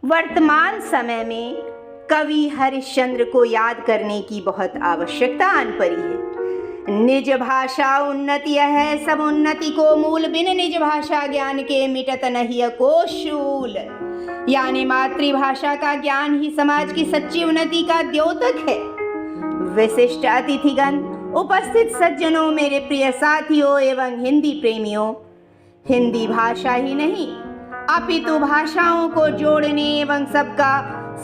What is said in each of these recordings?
वर्तमान समय में कवि हरिश्चंद्र को याद करने की बहुत आवश्यकता आन पड़ी है। निज भाषा उन्नति है, सब उन्नति को मूल, बिन निज भाषा ज्ञान के मिटत नहीं को शूल। यानी मातृभाषा का ज्ञान ही समाज की सच्ची उन्नति का द्योतक है। विशिष्ट अतिथिगण, उपस्थित सज्जनों, मेरे प्रिय साथियों एवं हिंदी प्रेमियों, हिंदी भाषा ही नहीं अपितु भाषाओं को जोड़ने एवं सबका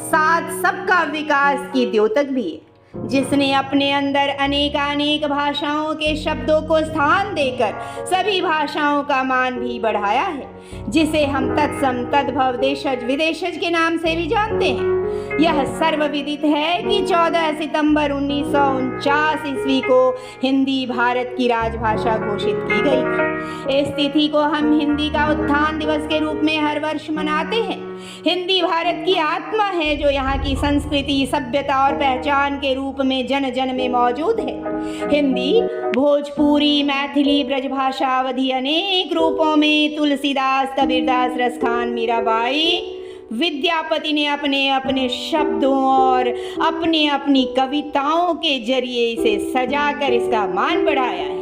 साथ सबका विकास की द्योतक भी है, जिसने अपने अंदर अनेकानेक भाषाओं के शब्दों को स्थान देकर सभी भाषाओं का मान भी बढ़ाया है, जिसे हम तत्सम तद्भव देशज विदेशज के नाम से भी जानते हैं। यह सर्वविदित है कि 14 सितंबर 1949 ईस्वी को हिंदी भारत की राजभाषा घोषित की गई थी। इस तिथि को हम हिंदी का उत्थान दिवस के रूप में हर वर्ष मनाते हैं। हिंदी भारत की आत्मा है, जो यहाँ की संस्कृति, सभ्यता और पहचान के रूप में जन जन में मौजूद है। हिंदी, भोजपुरी, मैथिली, ब्रजभाषा, अवधी अनेक रूपों में तुलसीदास, कबीरदास, रसखान, मीराबाई, विद्यापति ने अपने अपने शब्दों और अपनी अपनी कविताओं के जरिए इसे सजाकर इसका मान बढ़ाया है।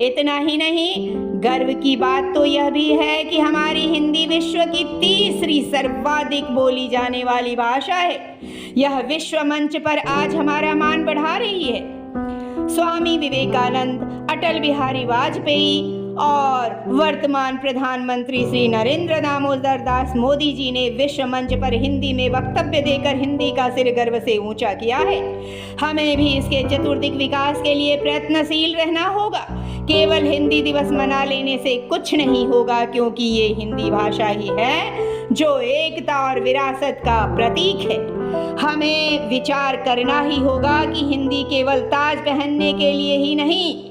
इतना ही नहीं, गर्व की बात तो यह भी है कि हमारी हिंदी विश्व की तीसरी सर्वाधिक बोली जाने वाली भाषा है। यह विश्व मंच पर आज हमारा मान बढ़ा रही है। स्वामी विवेकानंद, अटल बिहारी वाजपेयी और वर्तमान प्रधानमंत्री श्री नरेंद्र दामोदर दास मोदी जी ने विश्व मंच पर हिंदी में वक्तव्य देकर हिंदी का सिर गर्व से ऊंचा किया है। हमें भी इसके चतुर्दिक विकास के लिए प्रयत्नशील रहना होगा। केवल हिंदी दिवस मना लेने से कुछ नहीं होगा, क्योंकि ये हिंदी भाषा ही है जो एकता और विरासत का प्रतीक है। हमें विचार करना ही होगा कि हिंदी केवल ताज पहनने के लिए ही नहीं,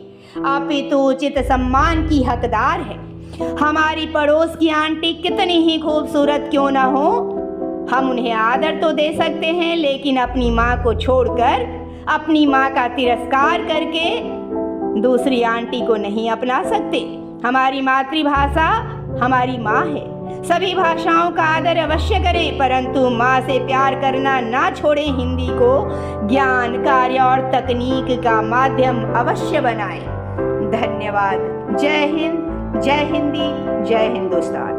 अपितु उचित सम्मान की हकदार है। हमारी पड़ोस की आंटी कितनी ही खूबसूरत क्यों ना हो, हम उन्हें आदर तो दे सकते हैं, लेकिन अपनी माँ को छोड़कर, अपनी माँ का तिरस्कार करके दूसरी आंटी को नहीं अपना सकते। हमारी मातृभाषा हमारी माँ है। सभी भाषाओं का आदर अवश्य करें, परंतु माँ से प्यार करना ना छोड़ें। हिंदी को ज्ञान, कार्य और तकनीक का माध्यम अवश्य बनाएं। धन्यवाद। जय हिंद, जय हिंदी, जय हिंदुस्तान।